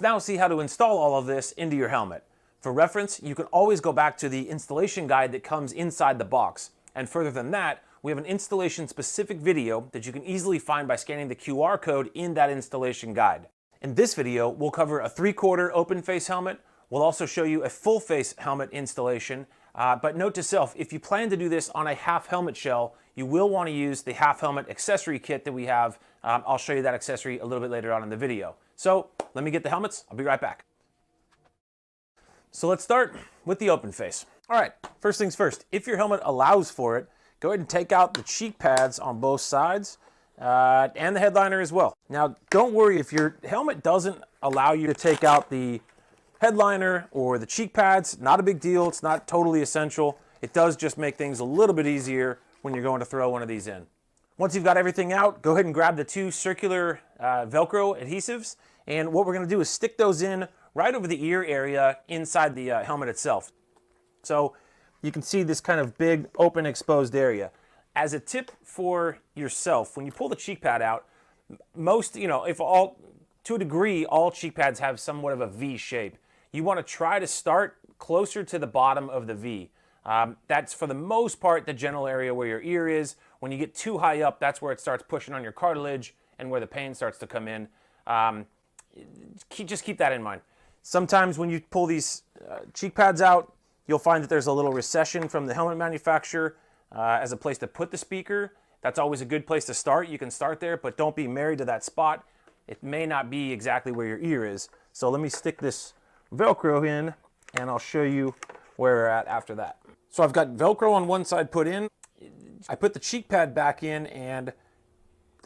Now see how to install all of this into your helmet. For reference, you can always go back to the installation guide that comes inside the box. And further than that, we have an installation specific video that you can easily find by scanning the QR code in that installation guide. In this video, we'll cover a 3/4 open face helmet. We'll also show you a full face helmet installation. But note to self, if you plan to do this on a half helmet shell, you will want to use the half helmet accessory kit that we have. I'll show you that accessory a little bit later on in the video. So let me get the helmets. I'll be right back. So let's start with the open face. All right, first things first, if your helmet allows for it, go ahead and take out the cheek pads on both sides and the headliner as well. Now, don't worry if your helmet doesn't allow you to take out the headliner or the cheek pads. Not a big deal. It's not totally essential. It does just make things a little bit easier when you're going to throw one of these in. Once you've got everything out, go ahead and grab the two circular Velcro adhesives. And what we're going to do is stick those in right over the ear area inside the helmet itself. So you can see this kind of big open exposed area. As a tip for yourself, when you pull the cheek pad out, most, to a degree, all cheek pads have somewhat of a V shape. You want to try to start closer to the bottom of the V. That's for the most part the general area where your ear is. When you get too high up, that's where it starts pushing on your cartilage and where the pain starts to come in. Just keep that in mind. Sometimes when you pull these cheek pads out, you'll find that there's a little recession from the helmet manufacturer as a place to put the speaker. That's always a good place to start. You can start there, but don't be married to that spot. It may not be exactly where your ear is. So let me stick this Velcro in and I'll show you where we're at after that. So I've got Velcro on one side put in. I put the cheek pad back in and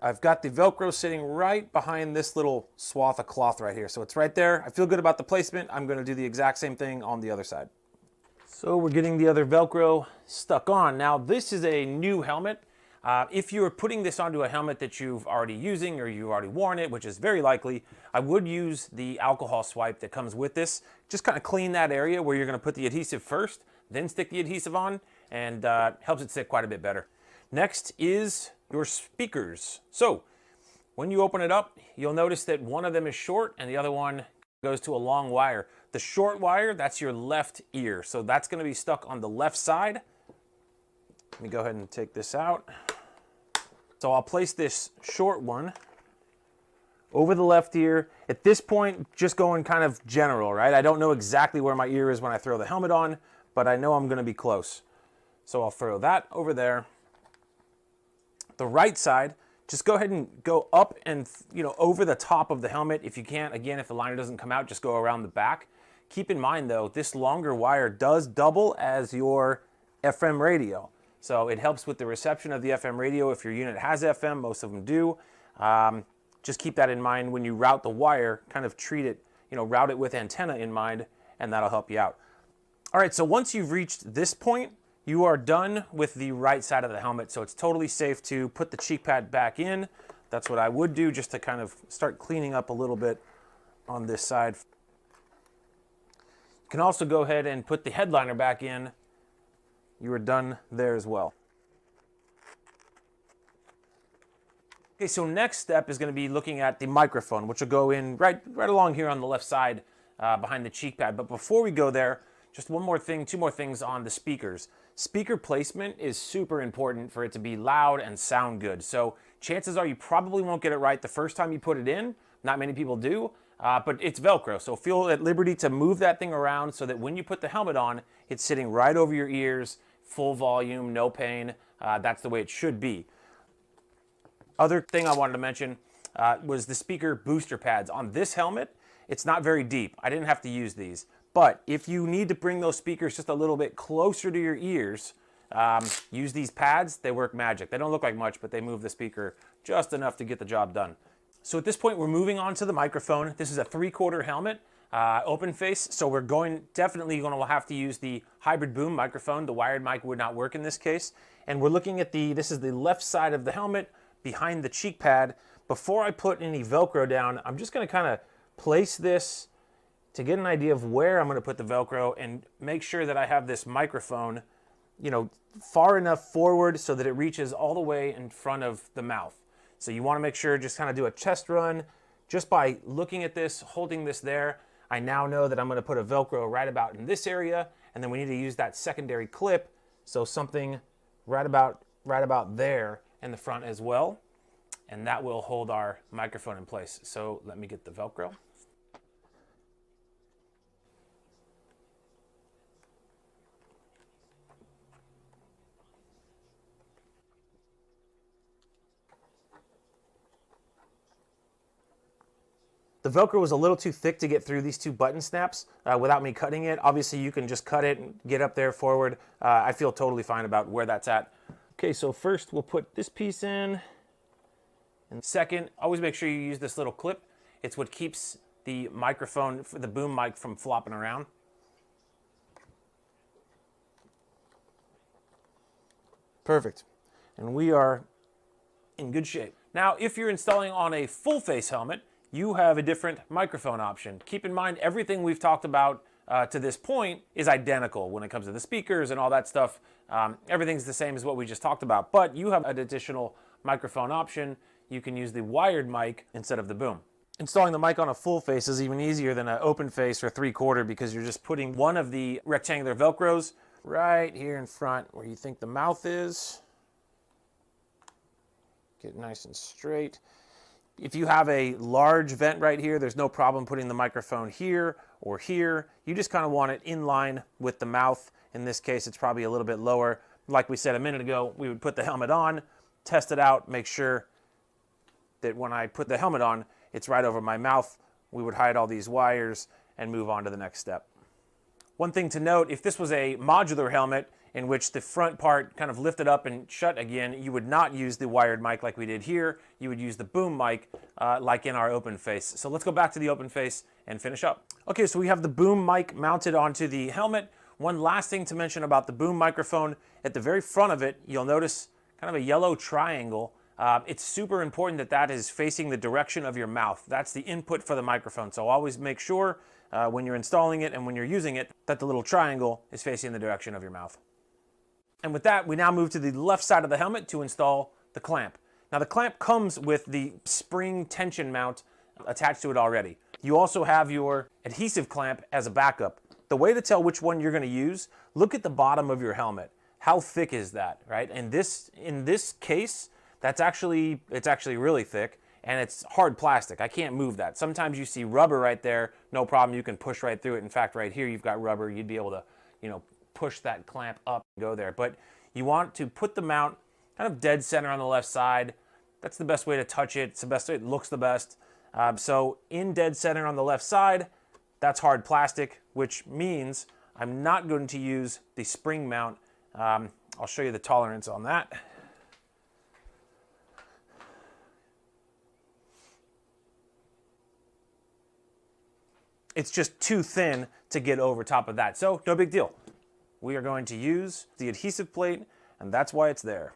I've got the Velcro sitting right behind this little swath of cloth right here. So it's right there. I feel good about the placement. I'm going to do the exact same thing on the other side. So we're getting the other Velcro stuck on. Now this is a new helmet. If you are putting this onto a helmet that you've already using or you've already worn it, which is very likely, I would use the alcohol swipe that comes with this. Just kind of clean that area where you're going to put the adhesive first, then stick the adhesive on, and helps it sit quite a bit better. Next is your speakers. So when you open it up, you'll notice that one of them is short and the other one goes to a long wire. The short wire, that's your left ear. So that's going to be stuck on the left side. Let me go ahead and take this out. So I'll place this short one over the left ear. At this point, just going kind of general, right? I don't know exactly where my ear is when I throw the helmet on, but I know I'm going to be close. So I'll throw that over there. The right side, just go ahead and go up and over the top of the helmet. If you can't, again, if the liner doesn't come out, just go around the back. Keep in mind though, this longer wire does double as your FM radio. So it helps with the reception of the FM radio. If your unit has FM, most of them do. Just keep that in mind when you route the wire, kind of treat it, route it with antenna in mind, and that'll help you out. All right, so once you've reached this point, you are done with the right side of the helmet. So it's totally safe to put the cheek pad back in. That's what I would do just to kind of start cleaning up a little bit on this side. You can also go ahead and put the headliner back in. You are done there as well. Okay, so next step is going to be looking at the microphone, which will go in right along here on the left side behind the cheek pad. But before we go there, just one more thing, two more things on the speakers. Speaker placement is super important for it to be loud and sound good. So chances are you probably won't get it right the first time you put it in. Not many people do, but it's Velcro. So feel at liberty to move that thing around so that when you put the helmet on, it's sitting right over your ears, full volume, no pain. That's the way it should be. Other thing I wanted to mention was the speaker booster pads. On this helmet, it's not very deep. I didn't have to use these. But if you need to bring those speakers just a little bit closer to your ears, use these pads. They work magic. They don't look like much, but they move the speaker just enough to get the job done. So at this point, we're moving on to the microphone. This is a 3/4 helmet, open face. So we're definitely going to have to use the hybrid boom microphone. The wired mic would not work in this case. And we're looking at this is the left side of the helmet behind the cheek pad. Before I put any Velcro down, I'm just going to kind of place this to get an idea of where I'm going to put the Velcro and make sure that I have this microphone, far enough forward so that it reaches all the way in front of the mouth. So you want to make sure, just kind of do a chest run, just by looking at this, holding this there, I now know that I'm going to put a Velcro right about in this area, and then we need to use that secondary clip, so something right about there in the front as well, and that will hold our microphone in place. So let me get the Velcro. The Velcro was a little too thick to get through these two button snaps without me cutting it. Obviously, you can just cut it and get up there forward. I feel totally fine about where that's at. Okay, so first we'll put this piece in. And second, always make sure you use this little clip. It's what keeps the microphone, the boom mic, from flopping around. Perfect. And we are in good shape. Now, if you're installing on a full face helmet, you have a different microphone option. Keep in mind, everything we've talked about to this point is identical when it comes to the speakers and all that stuff. Everything's the same as what we just talked about, but you have an additional microphone option. You can use the wired mic instead of the boom. Installing the mic on a full face is even easier than an open face or 3/4 because you're just putting one of the rectangular Velcros right here in front where you think the mouth is. Get it nice and straight. If you have a large vent right here, there's no problem putting the microphone here or here. You just kind of want it in line with the mouth. In this case, it's probably a little bit lower. Like we said a minute ago, we would put the helmet on, test it out, make sure that when I put the helmet on, it's right over my mouth. We would hide all these wires and move on to the next step. One thing to note, if this was a modular helmet in which the front part kind of lifted up and shut again, you would not use the wired mic like we did here. You would use the boom mic like in our open face. So let's go back to the open face and finish up. Okay, so we have the boom mic mounted onto the helmet. One last thing to mention about the boom microphone, at the very front of it, you'll notice kind of a yellow triangle. It's super important that that is facing the direction of your mouth. That's the input for the microphone. So always make sure when you're installing it and when you're using it that the little triangle is facing the direction of your mouth. And with that, we now move to the left side of the helmet to install the clamp. Now the clamp comes with the spring tension mount attached to it already. You also have your adhesive clamp as a backup. The way to tell which one you're going to use, look at the bottom of your helmet. How thick is that, right? And in this case, it's actually really thick, and it's hard plastic. I can't move that. Sometimes you see rubber right there, no problem. You can push right through it. In fact, right here, you've got rubber. You'd be able to, push that clamp up and go there. But you want to put the mount kind of dead center on the left side. That's the best way to touch it. It's the best way, it looks the best. So in dead center on the left side, that's hard plastic, which means I'm not going to use the spring mount. I'll show you the tolerance on that. It's just too thin to get over top of that. So no big deal. We are going to use the adhesive plate, and that's why it's there.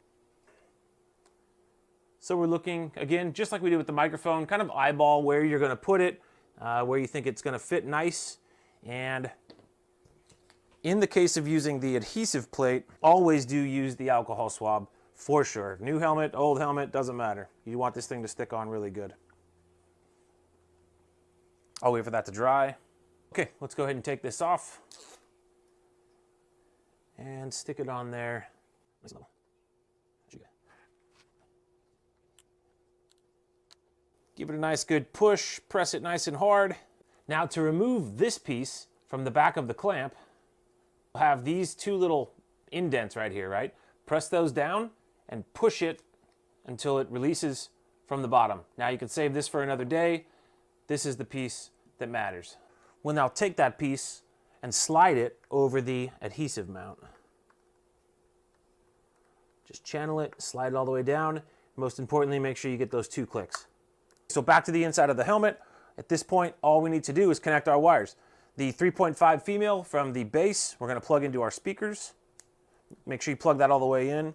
So we're looking, again, just like we did with the microphone, kind of eyeball where you're going to put it, where you think it's going to fit nice. And in the case of using the adhesive plate, always do use the alcohol swab for sure. New helmet, old helmet, doesn't matter. You want this thing to stick on really good. I'll wait for that to dry. Okay, let's go ahead and take this off and stick it on there. Give it a nice good push, press it nice and hard. Now to remove this piece from the back of the clamp, we'll have these two little indents right here, right? Press those down and push it until it releases from the bottom. Now you can save this for another day. This is the piece that matters. We'll now take that piece and slide it over the adhesive mount. Just channel it, slide it all the way down. Most importantly, make sure you get those 2 clicks. So back to the inside of the helmet. At this point, all we need to do is connect our wires. The 3.5 female from the base, we're going to plug into our speakers. Make sure you plug that all the way in.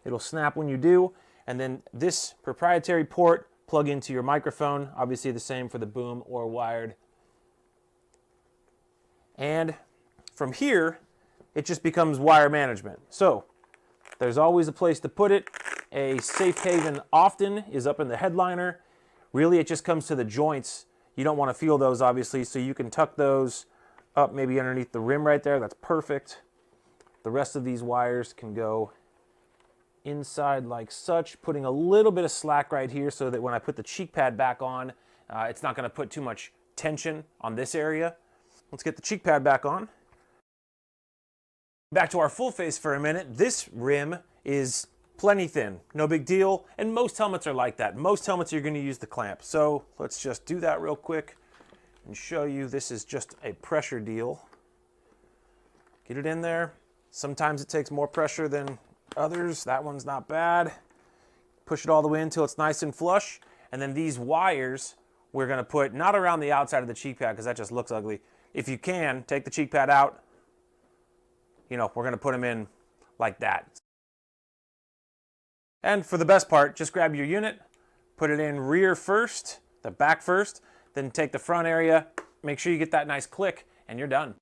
It'll snap when you do. And then this proprietary port, plug into your microphone. Obviously the same for the boom or wired. And from here, it just becomes wire management. So there's always a place to put it. A safe haven often is up in the headliner. Really, it just comes to the joints. You don't want to feel those, obviously, so you can tuck those up maybe underneath the rim right there. That's perfect. The rest of these wires can go inside like such, putting a little bit of slack right here so that when I put the cheek pad back on, it's not going to put too much tension on this area. Let's get the cheek pad back on. Back to our full face for a minute. This rim is plenty thin, no big deal, and most helmets are like that. Most helmets you're going to use the clamp. So let's just do that real quick and show you this is just a pressure deal. Get it in there. Sometimes it takes more pressure than others. That one's not bad. Push it all the way until it's nice and flush. And then these wires we're going to put not around the outside of the cheek pad because that just looks ugly. If you can, take the cheek pad out. You know, we're going to put them in like that. And for the best part, just grab your unit, put it in rear first, the back first, then take the front area, make sure you get that nice click, and you're done.